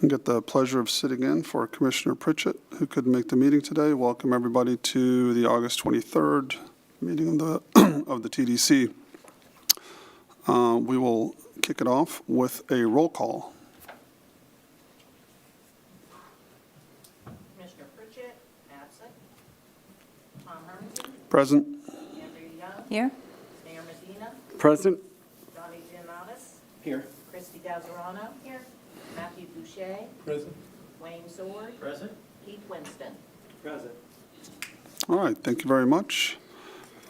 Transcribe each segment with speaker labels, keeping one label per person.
Speaker 1: I get the pleasure of sitting in for Commissioner Pritchett, who couldn't make the meeting today. Welcome everybody to the August 23rd meeting of the, of the TDC. We will kick it off with a roll call.
Speaker 2: Commissioner Pritchett, absent. Tom Hermanson.
Speaker 1: Present.
Speaker 2: Andrew Young.
Speaker 3: Here.
Speaker 2: Mayor Medina.
Speaker 4: Present.
Speaker 2: Donnie Giannatis.
Speaker 4: Here.
Speaker 2: Christy Gazzarano. Here. Matthew Boucher.
Speaker 4: Present.
Speaker 2: Wayne Sword.
Speaker 4: Present.
Speaker 2: Keith Winston.
Speaker 4: Present.
Speaker 1: All right, thank you very much.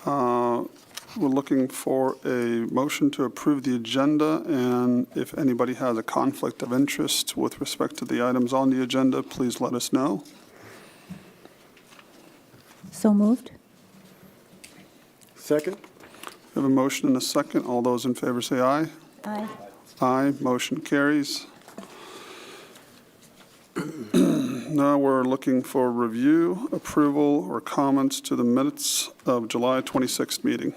Speaker 1: We're looking for a motion to approve the agenda, and if anybody has a conflict of interest with respect to the items on the agenda, please let us know.
Speaker 3: So moved.
Speaker 4: Second.
Speaker 1: We have a motion and a second. All those in favor say aye.
Speaker 3: Aye.
Speaker 1: Aye, motion carries. Now we're looking for review, approval, or comments to the minutes of July 26th meeting.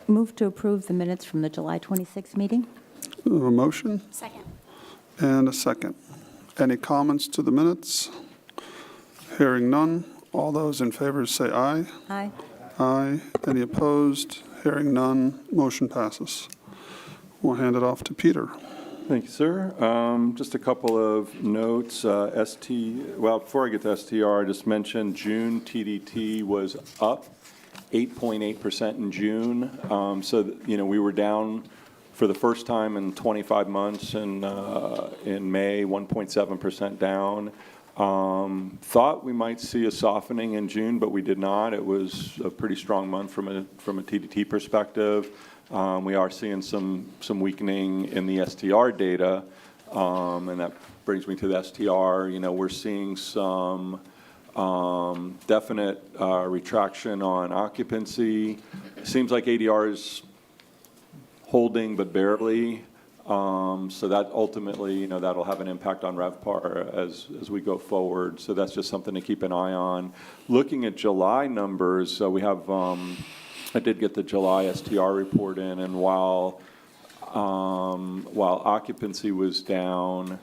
Speaker 3: Move to approve the minutes from the July 26th meeting.
Speaker 1: We have a motion
Speaker 3: Second.
Speaker 1: and a second. Any comments to the minutes? Hearing none. All those in favor say aye.
Speaker 3: Aye.
Speaker 1: Aye. Any opposed? Hearing none. Motion passes. We'll hand it off to Peter.
Speaker 5: Thank you, sir. Just a couple of notes. Well, before I get to STR, I just mentioned June TDT was up 8.8% in June. So, we were down for the first time in 25 months in May, 1.7% down. Thought we might see a softening in June, but we did not. It was a pretty strong month from a TDT perspective. We are seeing some weakening in the STR data, and that brings me to the STR. We're seeing some definite retraction on occupancy. It seems like ADR is holding, but barely. So that ultimately, that'll have an impact on RevPAR as we go forward. So that's just something to keep an eye on. Looking at July numbers, so we have, I did get the July STR report in, and while occupancy was down,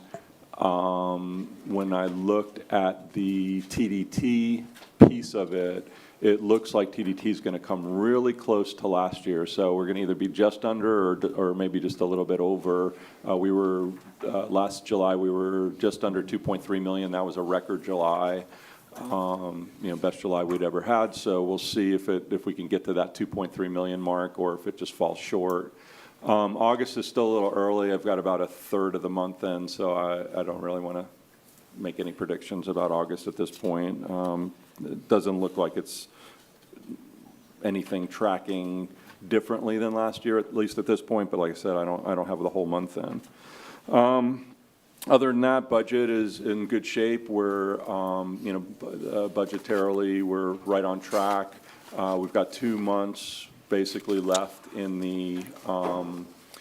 Speaker 5: when I looked at the TDT piece of it, it looks like TDT is going to come really close to last year. So we're going to either be just under or maybe just a little bit over. We were, last July, we were just under 2.3 million. That was a record July, best July we'd ever had. So we'll see if we can get to that 2.3 million mark or if it just falls short. August is still a little early. I've got about a third of the month in, so I don't really want to make any predictions about August at this point. It doesn't look like it's anything tracking differently than last year, at least at this point. But like I said, I don't have the whole month in. Other than that, budget is in good shape. We're budgetarily we're right on track. We've got 2 months basically left in the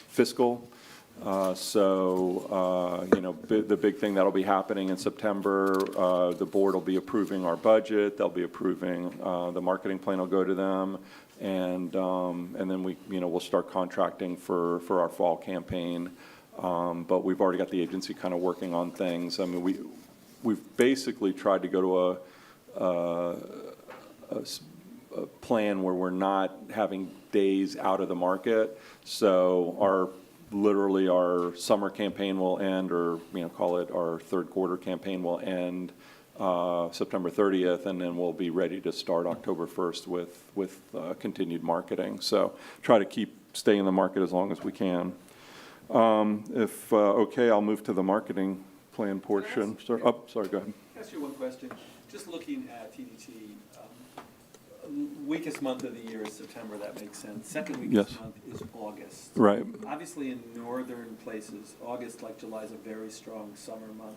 Speaker 5: fiscal. The big thing that'll be happening in September, the board will be approving our budget. They'll be approving, the marketing plan will go to them. And then we'll start contracting for our fall campaign. But we've already got the agency kind of working on things. I mean, we've basically tried to go to a plan where we're not having days out of the market. So literally our summer campaign will end, or call it our third quarter campaign will end September 30th, and then we'll be ready to start October 1st with continued marketing. So try to stay in the market as long as we can. If okay, I'll move to the marketing plan portion. Sorry, go ahead.
Speaker 6: Can I ask you one question? Just looking at TDT, weakest month of the year is September. That makes sense. Second weakest month is August.
Speaker 5: Right.
Speaker 6: Obviously, in northern places, August, like July, is a very strong summer month.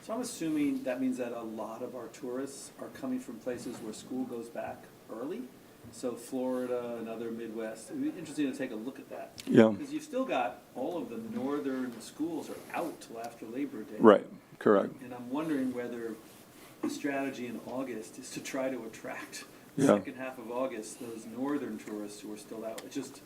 Speaker 6: So I'm assuming that means that a lot of our tourists are coming from places where school goes back early. So Florida and other Midwest. It'd be interesting to take a look at that.
Speaker 5: Yeah.
Speaker 6: Because you've still got all of the northern schools are out till after Labor Day.
Speaker 5: Right. Correct.
Speaker 6: And I'm wondering whether the strategy in August is to try to attract
Speaker 5: Yeah.
Speaker 6: second half of August, those northern tourists who are still out, it's just,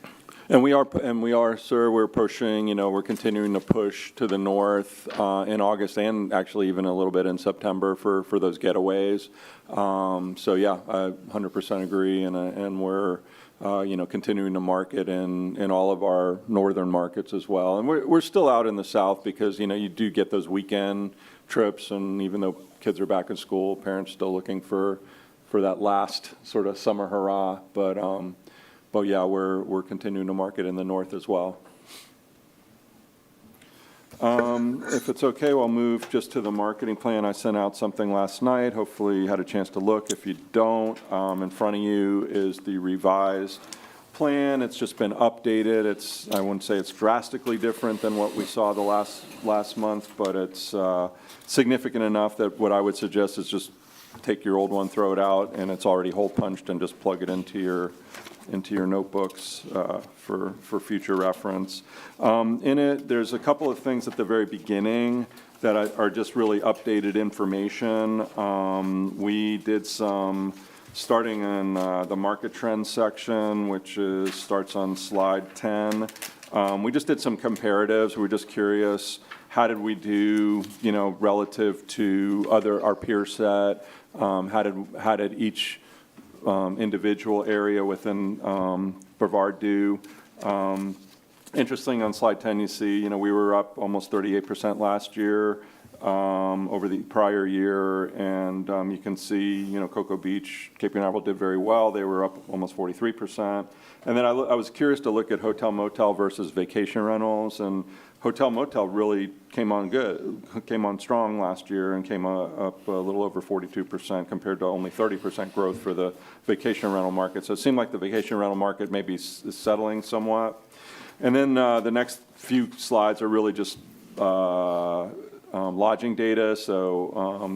Speaker 5: And we are, sir, we're pushing, we're continuing to push to the north in August and actually even a little bit in September for those getaways. So yeah, I 100% agree, and we're, continuing to market in all of our northern markets as well. And we're still out in the south because, you do get those weekend trips, and even though kids are back in school, parents still looking for that last sort of summer hurrah. But yeah, we're continuing to market in the north as well. If it's okay, I'll move just to the marketing plan. I sent out something last night. Hopefully you had a chance to look. If you don't, in front of you is the revised plan. It's just been updated. I wouldn't say it's drastically different than what we saw the last month, but it's significant enough that what I would suggest is just take your old one, throw it out, and it's already hole punched, and just plug it into your notebooks for future reference. In it, there's a couple of things at the very beginning that are just really updated information. We did some, starting in the market trends section, which starts on slide 10. We just did some comparatives. We were just curious, how did we do, relative to our peer set? How did each individual area within Brevard do? Interesting, on slide 10, you see, we were up almost 38% last year over the prior year, and you can see, Cocoa Beach, Cape Canaveral did very well. They were up almost 43%. And then I was curious to look at hotel motel versus vacation rentals, and hotel motel really came on strong last year and came up a little over 42% compared to only 30% growth for the vacation rental market. So it seemed like the vacation rental market maybe is settling somewhat. And then the next few slides are really just lodging data, so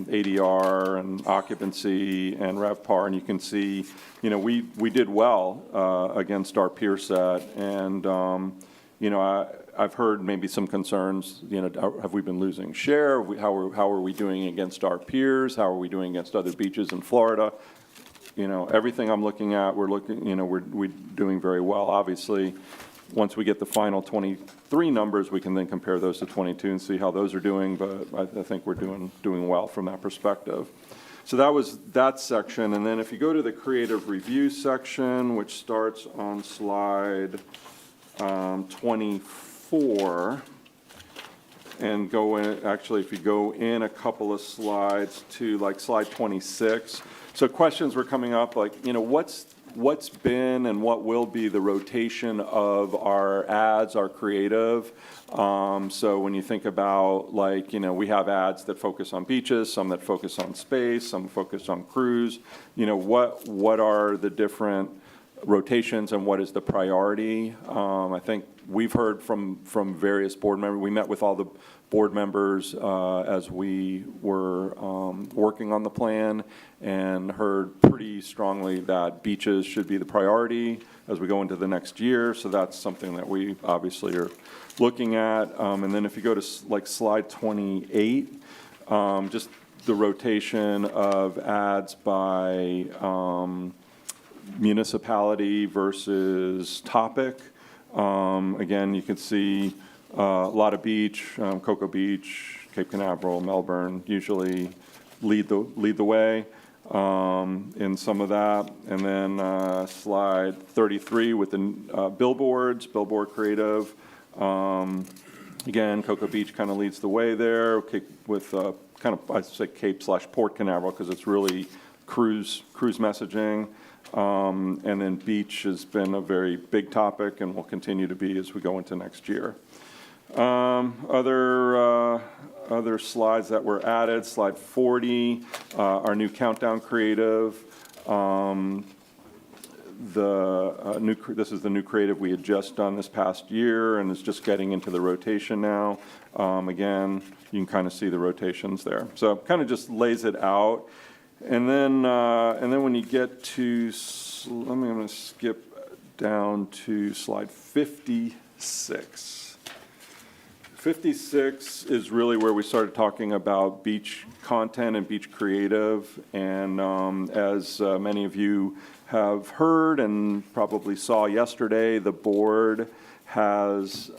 Speaker 5: ADR and occupancy and RevPAR, and you can see, we did well against our peer set, and I've heard maybe some concerns, have we been losing share? How are we doing against our peers? How are we doing against other beaches in Florida? Everything I'm looking at, we're doing very well. Obviously, once we get the final 23 numbers, we can then compare those to 22 and see how those are doing, but I think we're doing well from that perspective. So that was that section, and then if you go to the creative review section, which starts on slide 24, and go in, actually, if you go in a couple of slides to like slide 26, so questions were coming up like, what's been and what will be the rotation of our ads, our creative. So when you think about, like, we have ads that focus on beaches, some that focus on space, some focus on cruise. What are the different rotations and what is the priority? I think we've heard from various board members. We met with all the board members as we were working on the plan, and heard pretty strongly that beaches should be the priority as we go into the next year. So that's something that we obviously are looking at. And then if you go to like slide 28, just the rotation of ads by municipality versus topic. Again, you can see a lot of beach, Cocoa Beach, Cape Canaveral, Melbourne usually lead the way in some of that. And then slide 33 with the billboard creative. Again, Cocoa Beach kind of leads the way there, with kind of, I'd say Cape/Port Canaveral, because it's really cruise messaging. And then beach has been a very big topic and will continue to be as we go into next year. Other slides that were added, slide 40, our new countdown creative. This is the new creative we had just done this past year, and it's just getting into the rotation now. Again, you can kind of see the rotations there. So kind of just lays it out. And then when you get to, I'm going to skip down to slide 56. 56 is really where we started talking about beach content and beach creative. And as many of you have heard and probably saw yesterday, the board has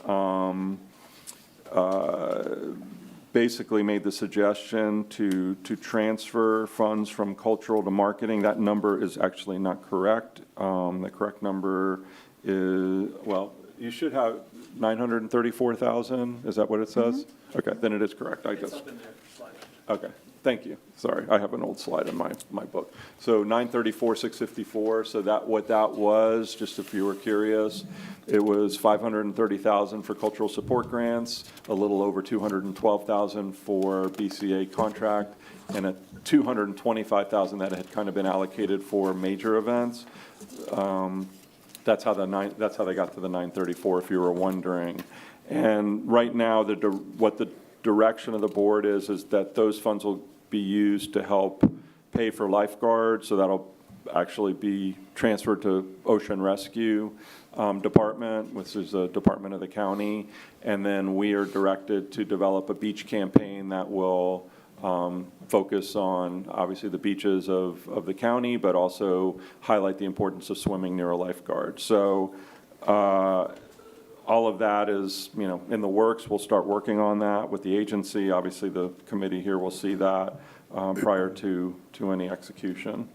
Speaker 5: basically made the suggestion to transfer funds from cultural to marketing. That number is actually not correct. The correct number is, well, you should have 934,000, is that what it says? Okay, then it is correct.
Speaker 6: It's up in there, slide.
Speaker 5: Okay, thank you. Sorry, I have an old slide in my book. So 934,654, so what that was, just if you were curious, it was 530,000 for cultural support grants, a little over 212,000 for BCA contract, and a 225,000 that had kind of been allocated for major events. That's how they got to the 934, if you were wondering. And right now, what the direction of the board is that those funds will be used to help pay for lifeguards, so that'll actually be transferred to Ocean Rescue Department, which is a department of the county. And then we are directed to develop a beach campaign that will focus on, obviously, the beaches of the county, but also highlight the importance of swimming near a lifeguard. So all of that is, in the works. We'll start working on that with the agency. Obviously, the committee here will see that prior to any execution.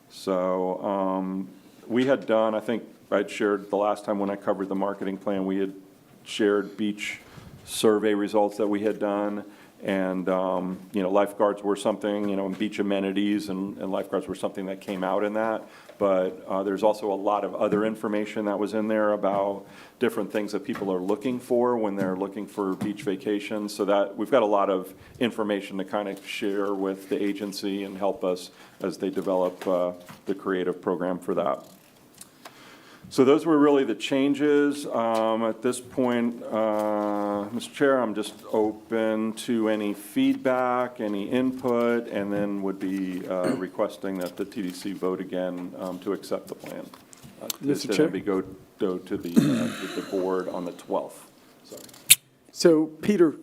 Speaker 5: So we had done, I think I'd shared the last time when I covered the marketing plan, we had shared beach survey results that we had done. And, lifeguards were something, and beach amenities and lifeguards were something that came out in that. But there's also a lot of other information that was in there about different things that people are looking for when they're looking for beach vacations. So that we've got a lot of information to kind of share with the agency and help us as they develop the creative program for that. So those were really the changes. At this point, Mr. Chair, I'm just open to any feedback, any input, and then would be requesting that the TDC vote again to accept the plan.
Speaker 4: Mr. Chair?
Speaker 5: Go to the board on the 12th. Sorry.
Speaker 4: So, Peter,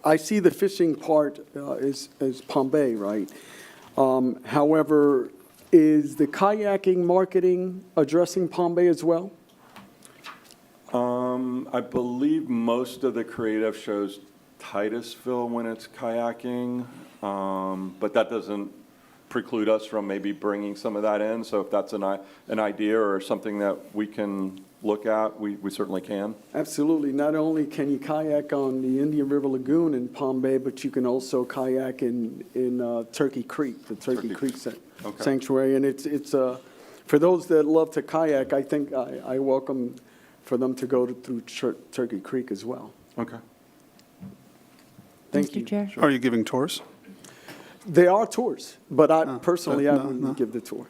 Speaker 4: I see the fishing part is Palm Bay, right? However, is the kayaking marketing addressing Palm Bay as well?
Speaker 5: I believe most of the creative shows Titusville when it's kayaking, but that doesn't preclude us from maybe bringing some of that in. So if that's an idea or something that we can look at, we certainly can.
Speaker 4: Absolutely. Not only can you kayak on the Indian River Lagoon in Palm Bay, but you can also kayak in Turkey Creek, the Turkey Creek Sanctuary. And it's for those that love to kayak, I think I welcome for them to go through Turkey Creek as well.
Speaker 5: Okay.
Speaker 4: Thank you.
Speaker 3: Mr. Chair?
Speaker 1: Are you giving tours?
Speaker 4: They are tours, but I personally, I
Speaker 1: no.
Speaker 4: wouldn't give the tour.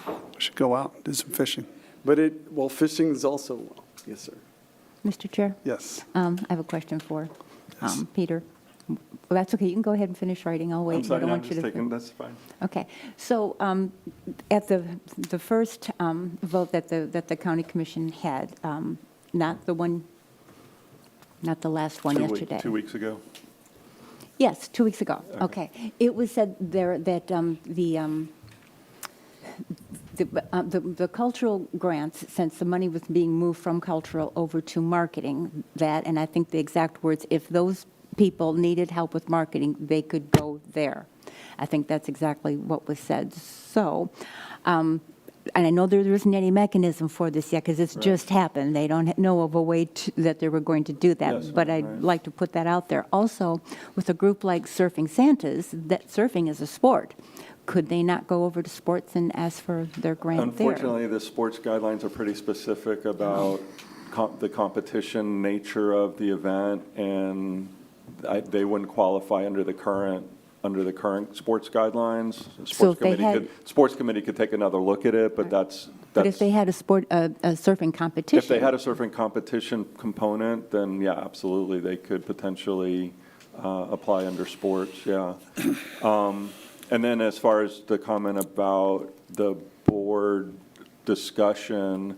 Speaker 1: We should go out, do some fishing.
Speaker 4: But fishing is also, yes, sir.
Speaker 3: Mr. Chair?
Speaker 1: Yes.
Speaker 3: I have a question for
Speaker 1: Yes.
Speaker 3: Peter. Well, that's okay. You can go ahead and finish writing. I'll wait.
Speaker 5: I'm sorry,
Speaker 3: I don't
Speaker 5: no,
Speaker 3: want
Speaker 5: I'm
Speaker 3: you
Speaker 5: just
Speaker 3: to.
Speaker 5: taking, that's fine.
Speaker 3: Okay. So at the first vote that the county commission had, not the last one yesterday.
Speaker 5: 2 weeks ago.
Speaker 3: Yes, 2 weeks ago.
Speaker 5: Okay.
Speaker 3: Okay. It was said there that the cultural grants, since the money was being moved from cultural over to marketing, that, and I think the exact words, if those people needed help with marketing, they could go there. I think that's exactly what was said. So, and I know there isn't any mechanism for this yet because it's just happened. They don't know of a way that they were going to do that.
Speaker 5: Yes,
Speaker 3: but I'd
Speaker 5: right.
Speaker 3: like to put that out there. Also, with a group like Surfing Santas, that surfing is a sport. Could they not go over to sports and ask for their grant there?
Speaker 5: Unfortunately, the sports guidelines are pretty specific about the competition nature of the event, and they wouldn't qualify under the current sports guidelines.
Speaker 3: So if they had-
Speaker 5: Sports committee could take another look at it, but that's.
Speaker 3: But if they had a surfing competition?
Speaker 5: If they had a surfing competition component, then yeah, absolutely, they could potentially apply under sports, yeah. And then as far as the comment about the board discussion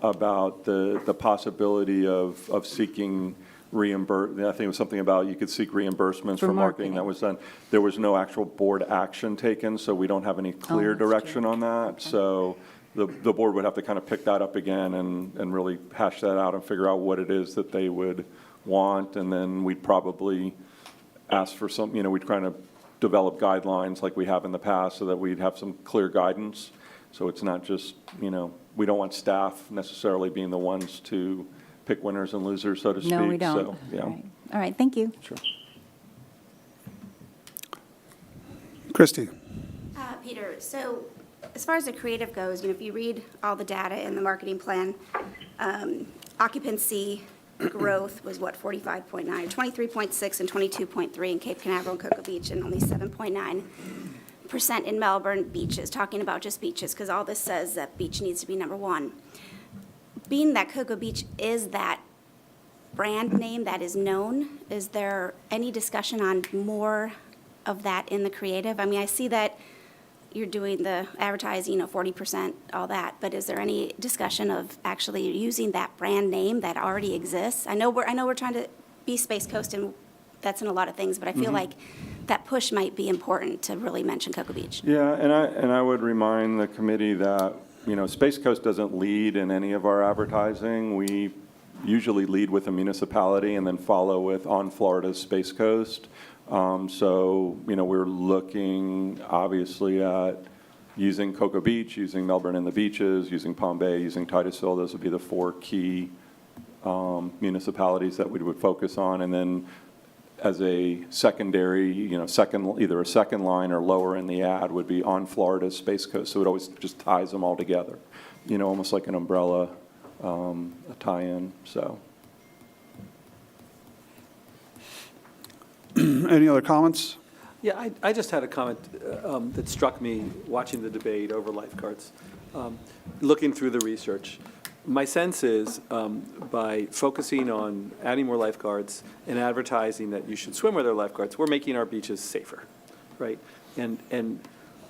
Speaker 5: about the possibility of seeking reimburse, I think it was something about you could seek reimbursements
Speaker 3: For
Speaker 5: for marketing that
Speaker 3: marketing.
Speaker 5: was done. There was no actual board action taken, so we don't have any clear
Speaker 3: that's true.
Speaker 5: direction on that. So the board would have to kind of pick that up again and really hash that out and figure out what it is that they would want. And then we'd probably ask for some, we'd kind of develop guidelines like we have in the past so that we'd have some clear guidance. So it's not just, we don't want staff necessarily being the ones to pick winners and losers, so to speak.
Speaker 3: No, we don't.
Speaker 5: So, yeah.
Speaker 3: Right. All right, thank you.
Speaker 5: Sure.
Speaker 1: Christie?
Speaker 7: Peter, so as far as the creative goes, if you read all the data in the marketing plan, occupancy growth was what, 45.9, 23.6 and 22.3 in Cape Canaveral and Cocoa Beach, and only 7.9% in Melbourne beaches, talking about just beaches, because all this says that beach needs to be number one. Being that Cocoa Beach is that brand name that is known, is there any discussion on more of that in the creative? I mean, I see that you're doing the advertising, 40%, all that, but is there any discussion of actually using that brand name that already exists? I know we're trying to be Space Coast, and that's in a lot of things, but I feel like that push might be important to really mention Cocoa Beach.
Speaker 5: Yeah, and I would remind the committee that, Space Coast doesn't lead in any of our advertising. We usually lead with a municipality and then follow with on Florida's Space Coast. So, we're looking obviously at using Cocoa Beach, using Melbourne and the beaches, using Palm Bay, using Titusville. Those would be the 4 key municipalities that we would focus on. And then as a secondary, either a second line or lower in the ad would be on Florida's Space Coast. So it always just ties them all together, almost like an umbrella, a tie-in, so.
Speaker 1: Any other comments?
Speaker 6: Yeah, I just had a comment that struck me watching the debate over lifeguards, looking through the research. My sense is by focusing on adding more lifeguards and advertising that you should swim with our lifeguards, we're making our beaches safer, right? And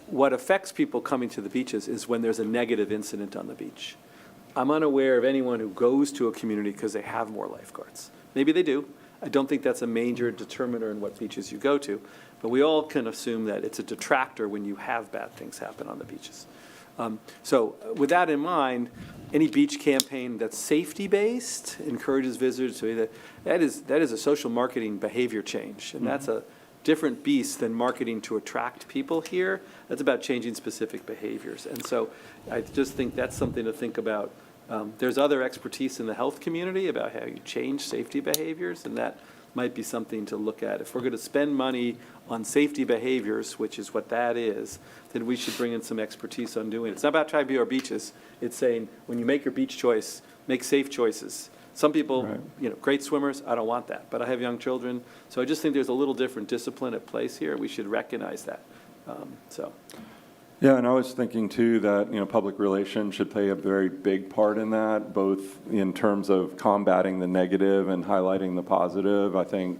Speaker 6: what affects people coming to the beaches is when there's a negative incident on the beach. I'm unaware of anyone who goes to a community because they have more lifeguards. Maybe they do. I don't think that's a major determiner in what beaches you go to, but we all can assume that it's a detractor when you have bad things happen on the beaches. So with that in mind, any beach campaign that's safety-based encourages visitors to that is a social marketing behavior change, and that's a different beast than marketing to attract people here. That's about changing specific behaviors, and so I just think that's something to think about. There's other expertise in the health community about how you change safety behaviors, and that might be something to look at. If we're going to spend money on safety behaviors, which is what that is, then we should bring in some expertise on doing it. It's not about trying to be our beaches. It's saying when you make your beach choice, make safe choices. Some people,
Speaker 5: Right.
Speaker 6: Great swimmers, I don't want that, but I have young children. So I just think there's a little different discipline at place here. We should recognize that.
Speaker 5: Yeah, and I was thinking too that, public relations should play a very big part in that, both in terms of combating the negative and highlighting the positive. I think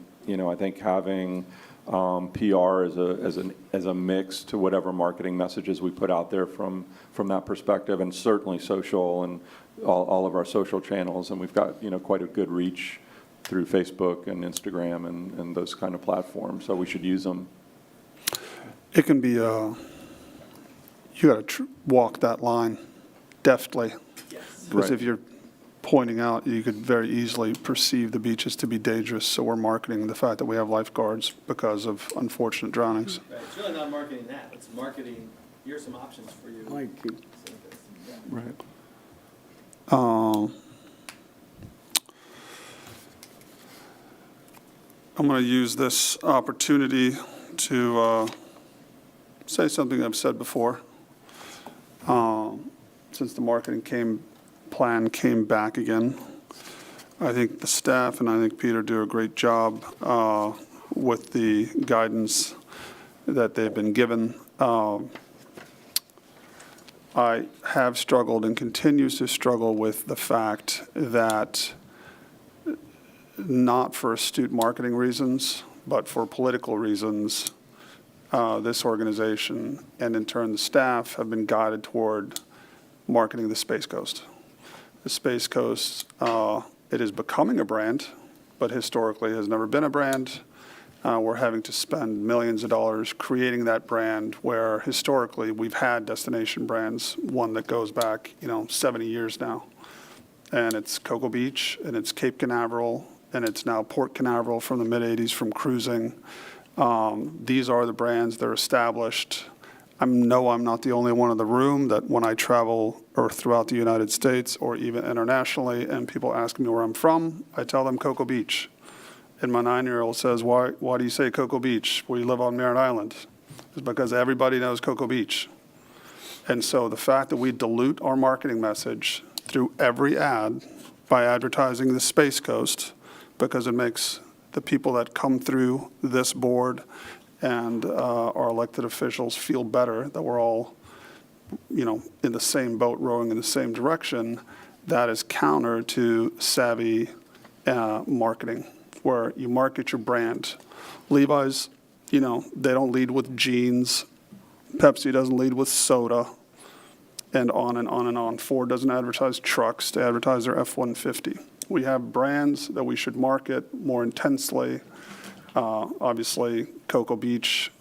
Speaker 5: having PR as a mix to whatever marketing messages we put out there from that perspective, and certainly social and all of our social channels. And we've got, quite a good reach through Facebook and Instagram and those kind of platforms, so we should use them.
Speaker 1: It can be, you got to walk that line deftly.
Speaker 6: Yes.
Speaker 1: Because
Speaker 5: Right.
Speaker 1: if you're pointing out, you could very easily perceive the beaches to be dangerous, so we're marketing the fact that we have lifeguards because of unfortunate drownings.
Speaker 6: Right. It's really not marketing that. It's marketing, here's some options for you.
Speaker 4: Like,
Speaker 5: Right.
Speaker 1: I'm going to use this opportunity to say something I've said before. Since the marketing plan came back again, I think the staff and I think Peter do a great job with the guidance that they've been given. I have struggled and continues to struggle with the fact that, not for astute marketing reasons, but for political reasons, this organization and in turn the staff have been guided toward marketing the Space Coast. The Space Coast, it is becoming a brand. but historically has never been a brand. We're having to spend millions of dollars creating that brand where historically we've had destination brands, one that goes back, 70 years now. And it's Cocoa Beach, and it's Cape Canaveral, and it's now Port Canaveral from the mid-'80s from cruising. These are the brands that are established. I'm not the only one in the room that when I travel or throughout the United States or even internationally and people ask me where I'm from, I tell them Cocoa Beach. And my 9-year-old says, why do you say Cocoa Beach where you live on Merritt Island? It's because everybody knows Cocoa Beach. And so the fact that we dilute our marketing message through every ad by advertising the Space Coast, because it makes the people that come through this board and our elected officials feel better that we're all, in the same boat rowing in the same direction, that is counter to savvy marketing, where you market your brand. Levi's, they don't lead with jeans. Pepsi doesn't lead with soda, and on and on and on. Ford doesn't advertise trucks, they advertise their F-150. We have brands that we should market more intensely. Obviously, Cocoa Beach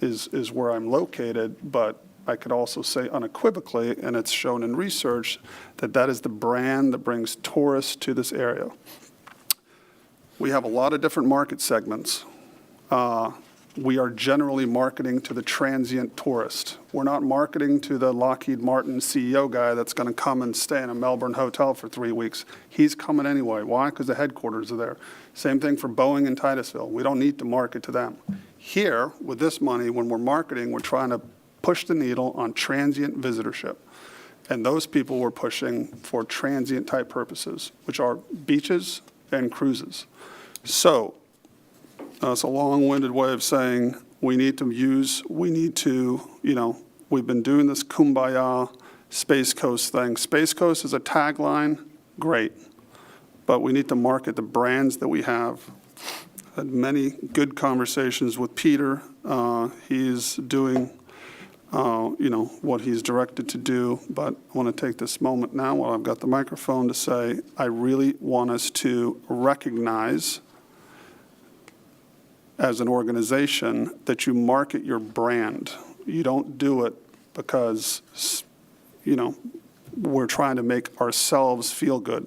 Speaker 1: is where I'm located, but I could also say unequivocally, and it's shown in research, that is the brand that brings tourists to this area. We have a lot of different market segments. We are generally marketing to the transient tourist. We're not marketing to the Lockheed Martin CEO guy that's going to come and stay in a Melbourne hotel for 3 weeks. He's coming anyway. Why? Because the headquarters are there. Same thing for Boeing in Titusville. We don't need to market to them. Here, with this money, when we're marketing, we're trying to push the needle on transient visitorship. And those people we're pushing for transient type purposes, which are beaches and cruises. So, it's a long-winded way of saying we've been doing this kumbaya Space Coast thing. Space Coast is a tagline, great, but we need to market the brands that we have. Had many good conversations with Peter. He's doing, what he's directed to do, but I want to take this moment now while I've got the microphone to say I really want us to recognize as an organization that you market your brand. You don't do it because, we're trying to make ourselves feel good.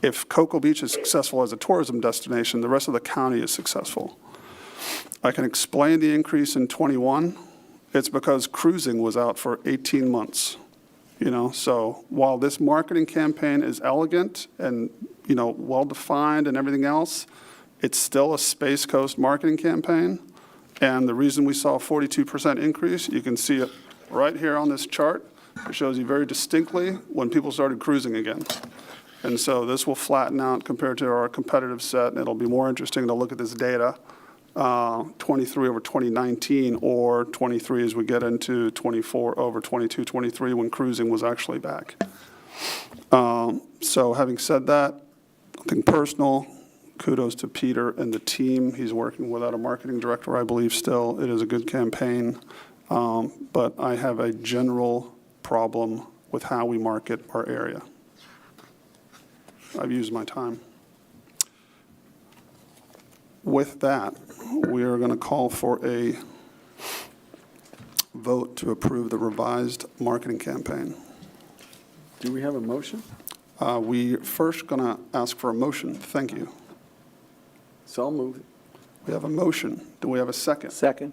Speaker 1: If Cocoa Beach is successful as a tourism destination, the rest of the county is successful. I can explain the increase in '21. It's because cruising was out for 18 months. So while this marketing campaign is elegant and, well-defined and everything else, it's still a Space Coast marketing campaign, and the reason we saw a 42% increase, you can see it right here on this chart. It shows you very distinctly when people started cruising again. And so this will flatten out compared to our competitive set, and it'll be more interesting to look at this data, 23 over 2019, or 23 as we get into 24 over 22, 23, when cruising was actually back. So having said that, nothing personal. Kudos to Peter and the team. He's working without a marketing director, I believe, still. It is a good campaign. But I have a general problem with how we market our area. I've used my time. With that, we are going to call for a vote to approve the revised marketing campaign.
Speaker 4: Do we have a motion?
Speaker 1: We first going to ask for a motion. Thank you.
Speaker 4: So I'll move it.
Speaker 1: We have a motion. Do we have a second?
Speaker 8: Second.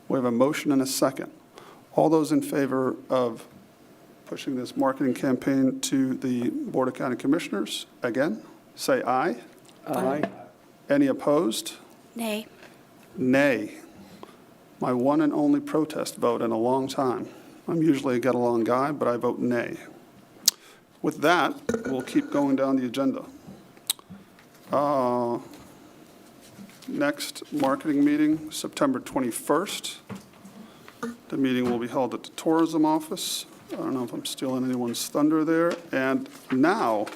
Speaker 1: We have a motion and a second. All those in favor of pushing this marketing campaign to the Board of County Commissioners, again, say aye.
Speaker 4: Aye.
Speaker 1: Any opposed?
Speaker 7: Nay.
Speaker 1: Nay. My one and only protest vote in a long time. I'm usually a get-along guy, but I vote nay. With that, we'll keep going down the agenda. Next marketing meeting, September 21st. The meeting will be held at the tourism office. I don't know if I'm stealing anyone's thunder there. And now,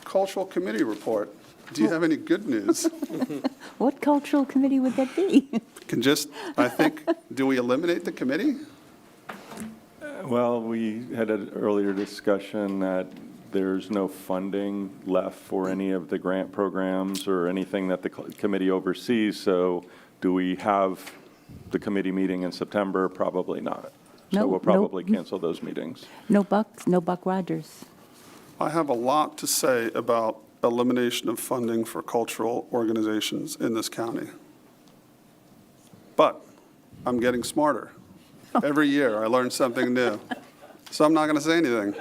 Speaker 1: cultural committee report. Do you have any good news?
Speaker 3: What cultural committee would that be?
Speaker 1: Do we eliminate the committee?
Speaker 5: Well, we had an earlier discussion that there's no funding left for any of the grant programs or anything that the committee oversees, so do we have the committee meeting in September? Probably not. So
Speaker 3: No,
Speaker 5: we'll
Speaker 3: no.
Speaker 5: probably cancel those meetings.
Speaker 3: No Buck Rogers.
Speaker 1: I have a lot to say about elimination of funding for cultural organizations in this county. But I'm getting smarter. Every year, I learn something new. So I'm not going to say anything.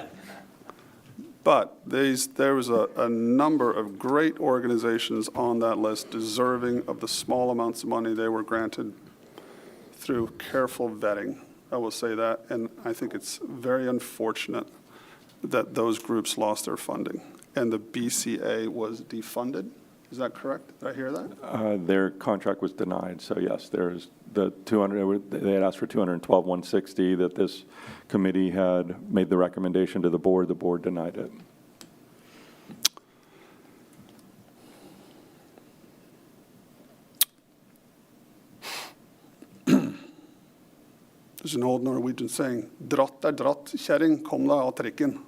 Speaker 1: But there was a number of great organizations on that list deserving of the small amounts of money they were granted through careful vetting. I will say that, and I think it's very unfortunate that those groups lost their funding, and the BCA was defunded. Is that correct? Did I hear that?
Speaker 5: Their contract was denied, so yes, there's the 200, they had asked for 212,160 that this committee had made the recommendation to the board denied it.
Speaker 1: There's an old Norwegian saying, "Dratt er dratt, kjerring, kom deg av trikken."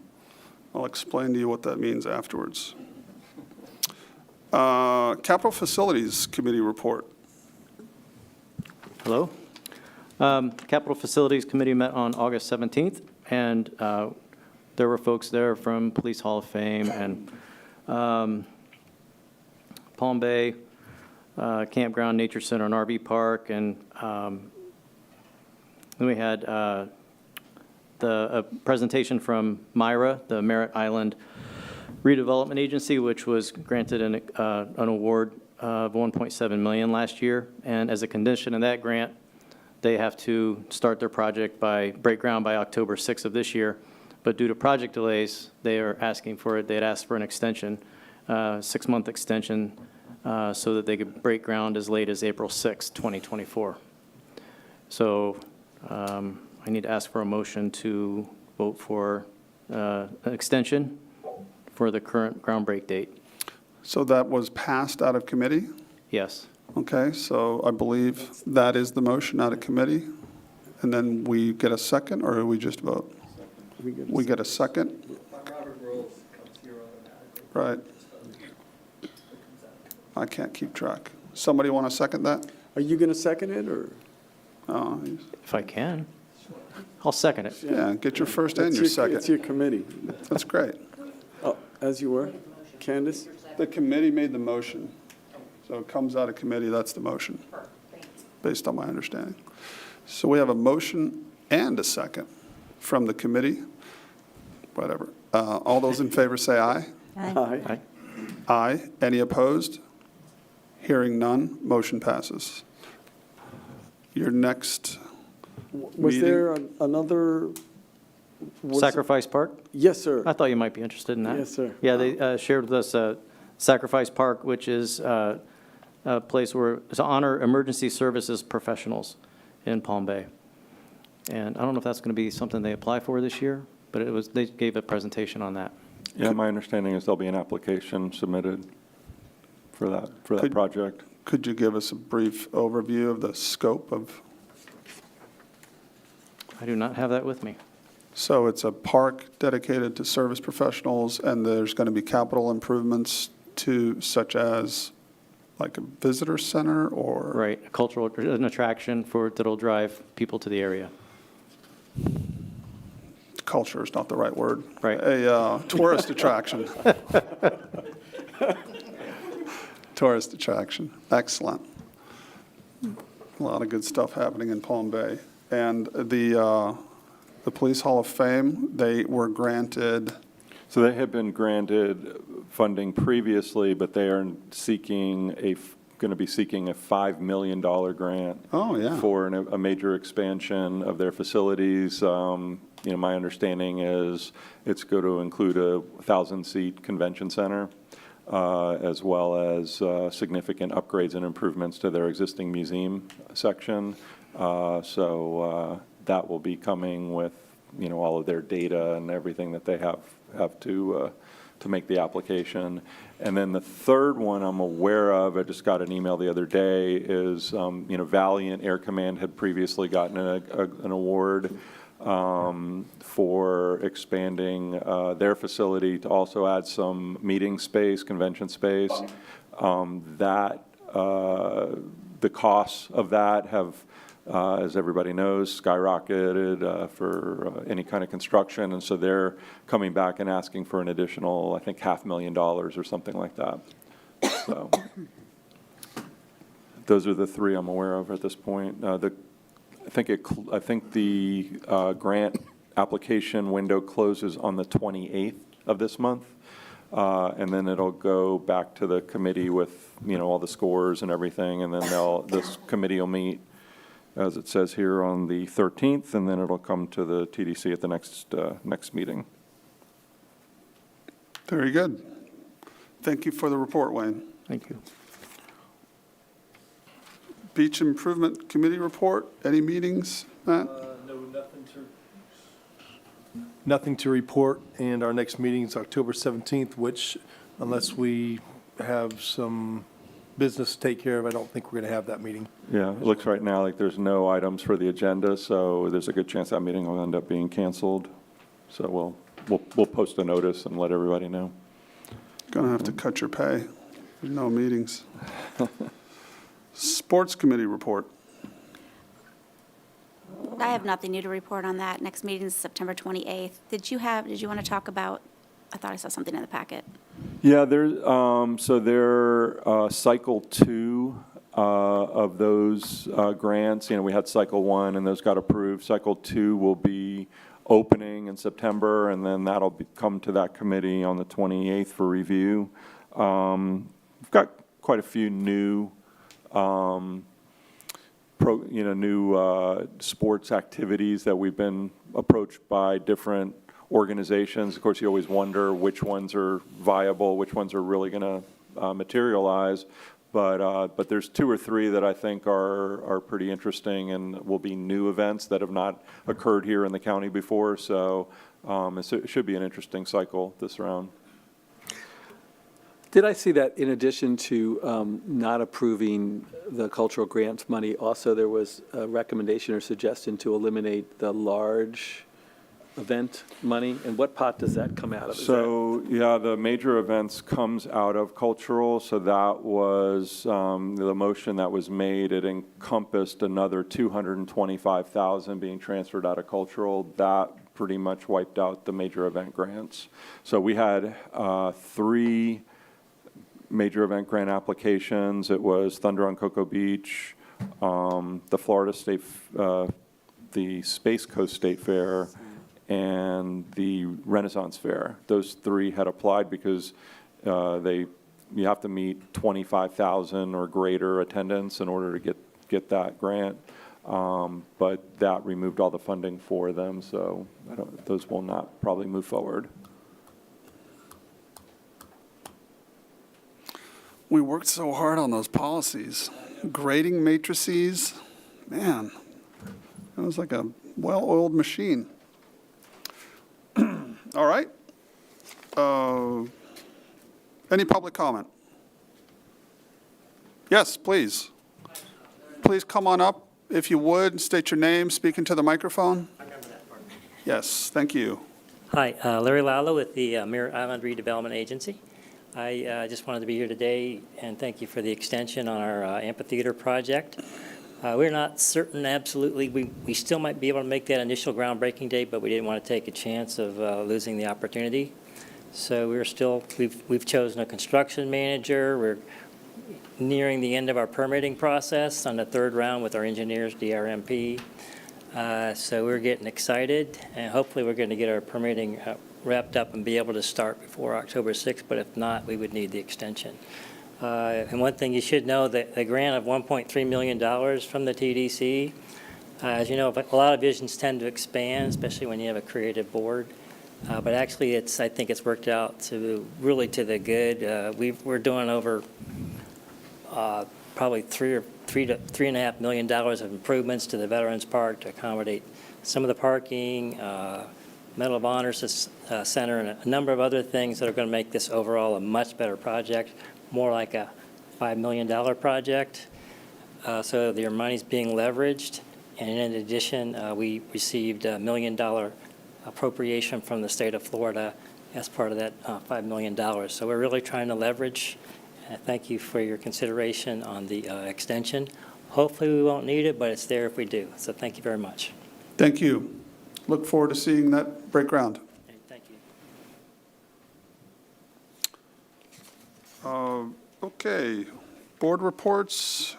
Speaker 1: I'll explain to you what that means afterwards. Capital Facilities Committee report.
Speaker 8: Hello. Capital Facilities Committee met on August 17th, and there were folks there from Police Hall of Fame and Palm Bay Campground, Nature Center, and RV Park, and then we had a presentation from MIRA, the Merritt Island Redevelopment Agency, which was granted an award of $1.7 million last year. And as a condition of that grant, they have to start their project break ground by October 6th of this year. But due to project delays, they are asking for it. They had asked for an extension, 6-month extension, so that they could break ground as late as April 6th, 2024. So I need to ask for a motion to vote for an extension for the current ground break date.
Speaker 1: So that was passed out of committee?
Speaker 8: Yes.
Speaker 1: Okay, so I believe that is the motion out of committee. And then we get a second, or we just vote? We get a second?
Speaker 6: Robert rules comes here automatically.
Speaker 1: Right. I can't keep track. Somebody want to second that?
Speaker 4: Are you going to second it, or?
Speaker 1: Oh,
Speaker 8: If I can, I'll second it.
Speaker 1: yeah, get your first and
Speaker 4: It's
Speaker 1: your second.
Speaker 4: It's your committee.
Speaker 1: That's great.
Speaker 4: Oh, as you were. Candace?
Speaker 1: The committee made the motion, so it comes out of committee, that's the motion, based on my understanding. So we have a motion and a second from the committee, whatever. All those in favor say aye.
Speaker 4: Aye.
Speaker 8: Aye.
Speaker 1: Aye. Any opposed? Hearing none, motion passes. Your next,
Speaker 4: Was
Speaker 1: Meeting.
Speaker 4: there another? was-
Speaker 8: Sacrifice Park?
Speaker 4: Yes, sir.
Speaker 8: I thought you might be interested in that.
Speaker 4: Yes, sir.
Speaker 8: Yeah, they shared with us Sacrifice Park, which is a place where to honor emergency services professionals in Palm Bay. And I don't know if that's going to be something they apply for this year, but they gave a presentation on that.
Speaker 5: Yeah, my understanding is there'll be an application submitted for that
Speaker 1: Could-
Speaker 5: project.
Speaker 1: could you give us a brief overview of the scope of?
Speaker 8: I do not have that with me.
Speaker 1: So it's a park dedicated to service professionals, and there's going to be capital improvements to, such as like a visitor center or?
Speaker 8: Right, a cultural, an attraction that'll drive people to the area.
Speaker 1: Culture is not the right word.
Speaker 8: Right.
Speaker 1: A tourist attraction. Tourist attraction, excellent. A lot of good stuff happening in Palm Bay. And the Police Hall of Fame, they were granted,
Speaker 5: So they had been granted funding previously, but they are going to be seeking a $5 million grant.
Speaker 1: Oh, yeah.
Speaker 5: For a major expansion of their facilities. My understanding is it's going to include a 1,000-seat convention center, as well as significant upgrades and improvements to their existing museum section. So that will be coming with, all of their data and everything that they have to make the application. And then the third one I'm aware of, I just got an email the other day, is, Valiant Air Command had previously gotten an award for expanding their facility to also add some meeting space, convention space. The costs of that have, as everybody knows, skyrocketed for any kind of construction, and so they're coming back and asking for an additional, I think, $500,000 or something like that. So those are the three I'm aware of at this point. I think the grant application window closes on the 28th of this month, and then it'll go back to the committee with, all the scores and everything, and then this committee will meet, as it says here, on the 13th, and then it'll come to the TDC at the next meeting.
Speaker 1: Very good. Thank you for the report, Wayne.
Speaker 8: Thank you.
Speaker 1: Beach Improvement Committee report, any meetings, Matt?
Speaker 9: No, nothing to report, and our next meeting is October 17th, which, unless we have some business to take care of, I don't think we're going to have that meeting.
Speaker 5: Yeah, it looks right now like there's no items for the agenda, so there's a good chance that meeting will end up being canceled. So we'll post a notice and let everybody know.
Speaker 1: Gonna have to cut your pay. No meetings. Sports Committee report.
Speaker 7: I have nothing new to report on that. Next meeting is September 28th. Did you want to talk about, I thought I saw something in the packet.
Speaker 5: Yeah, so cycle 2 of those grants, we had cycle 1 and those got approved. Cycle 2 will be opening in September, and then that'll come to that committee on the 28th for review. We've got quite a few new sports activities that we've been approached by different organizations. Of course, you always wonder which ones are viable, which ones are really going to materialize. But there's 2 or 3 that I think are pretty interesting and will be new events that have not occurred here in the county before. So it should be an interesting cycle this round.
Speaker 6: Did I see that in addition to not approving the cultural grants money, also there was a recommendation or suggestion to eliminate the large event money? And what pot does that come out of?
Speaker 5: So, yeah, the major events comes out of cultural. So that was the motion that was made. It encompassed another $225,000 being transferred out of cultural. That pretty much wiped out the major event grants. So we had 3 major event grant applications. It was Thunder on Cocoa Beach, the Florida State, the Space Coast State Fair, and the Renaissance Fair. Those 3 had applied because you have to meet 25,000 or greater attendance in order to get that grant. But that removed all the funding for them, so those will not probably move forward.
Speaker 1: We worked so hard on those policies. Grading matrices, man, it was like a well-oiled machine. All right. Any public comment? Yes, please. Please come on up, if you would, state your name, speak into the microphone.
Speaker 10: I remember that part.
Speaker 1: Yes, thank you.
Speaker 10: Hi, Larry Lalo with the Merritt Island Redevelopment Agency. I just wanted to be here today and thank you for the extension on our amphitheater project. We're not certain absolutely, we still might be able to make that initial groundbreaking date, but we didn't want to take a chance of losing the opportunity. So we've chosen a construction manager. We're nearing the end of our permitting process on the 3rd round with our engineers, DRMP. So we're getting excited, and hopefully we're going to get our permitting wrapped up and be able to start before October 6th, but if not, we would need the extension. And one thing you should know, that the grant of $1.3 million from the TDC, as you know, a lot of visions tend to expand, especially when you have a creative board. But actually, I think it's worked out to the good. We're doing over probably $3.5 million of improvements to the Veterans Park to accommodate some of the parking, Medal of Honor Center, and a number of other things that are going to make this overall a much better project, more like a $5 million project. So your money's being leveraged. And in addition, we received a $1 million appropriation from the state of Florida as part of that $5 million. So we're really trying to leverage. Thank you for your consideration on the extension. Hopefully we won't need it, but it's there if we do. So thank you very much.
Speaker 1: Thank you. Look forward to seeing that break ground.
Speaker 10: Thank you.
Speaker 1: Okay, board reports.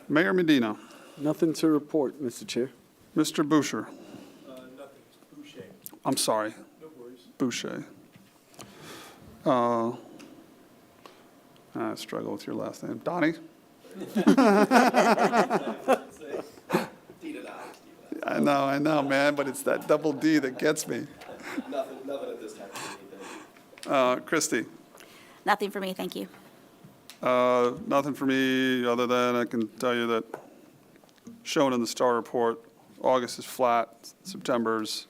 Speaker 1: Mayor Medina.
Speaker 4: Nothing to report, Mr. Chair.
Speaker 1: Mr. Boucher.
Speaker 9: Nothing, Boucher.
Speaker 1: I'm sorry,
Speaker 9: No worries.
Speaker 1: Boucher. I struggle with your last name. Donnie? I know, man, but it's that double D that gets me.
Speaker 6: Nothing at this time.
Speaker 1: Christie?
Speaker 7: Nothing for me, thank you.
Speaker 1: Nothing for me, other than I can tell you that shown in the STAR report, August is flat, September's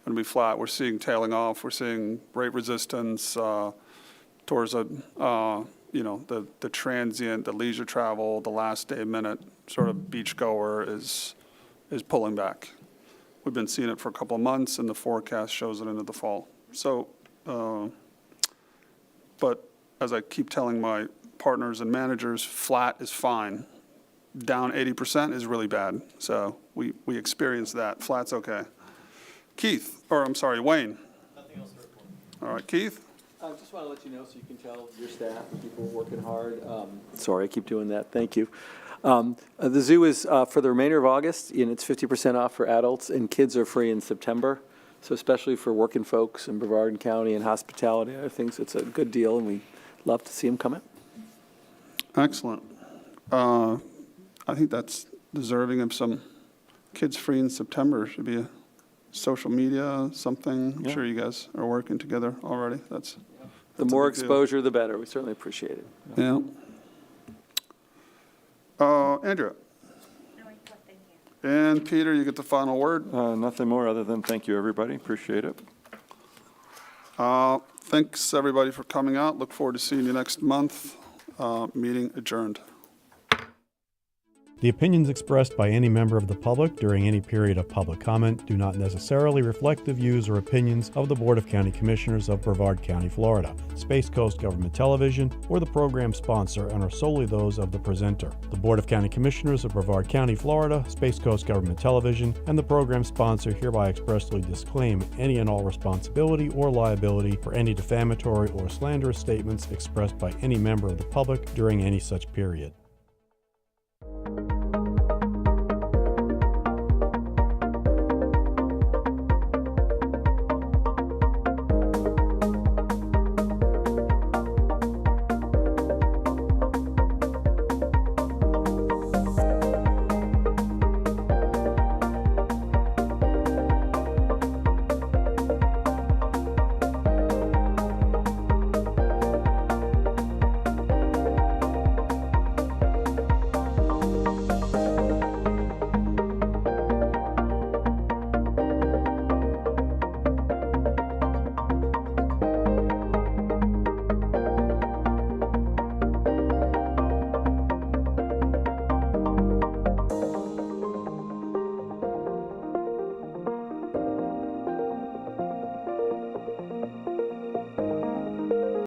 Speaker 1: going to be flat. We're seeing tailing off. We're seeing rate resistance towards the transient, the leisure travel, the last day minute sort of beachgoer is pulling back. We've been seeing it for a couple of months, and the forecast shows it into the fall. So, but as I keep telling my partners and managers, flat is fine. Down 80% is really bad. So we experienced that. Flat's okay. Wayne.
Speaker 6: Nothing else to report.
Speaker 1: All right, Keith?
Speaker 6: I just want to let you know so you can tell your staff and people working hard. Sorry, I keep doing that. Thank you. The zoo is for the remainder of August, and it's 50% off for adults, and kids are free in September. So especially for working folks in Brevard County and hospitality and other things, it's a good deal, and we love to see them come in.
Speaker 1: Excellent. I think that's deserving of some kids free in September. Should be a social media, something. I'm sure you guys are working together already. That's
Speaker 6: The
Speaker 1: a
Speaker 6: more
Speaker 1: big deal.
Speaker 6: exposure, the better. We certainly appreciate it.
Speaker 1: Yeah. Andrea? And Peter, you get the final word.
Speaker 5: Nothing more other than thank you, everybody. Appreciate it.
Speaker 1: Thanks, everybody, for coming out. Look forward to seeing you next month. Meeting adjourned.
Speaker 11: The opinions expressed by any member of the public during any period of public comment do not necessarily reflect the views or opinions of the Board of County Commissioners of Brevard County, Florida, Space Coast Government Television, or the program sponsor, and are solely those of the presenter. The Board of County Commissioners of Brevard County, Florida, Space Coast Government Television, and the program sponsor hereby expressly disclaim any and all responsibility or liability for any defamatory or slanderous statements expressed by any member of the public during any such period.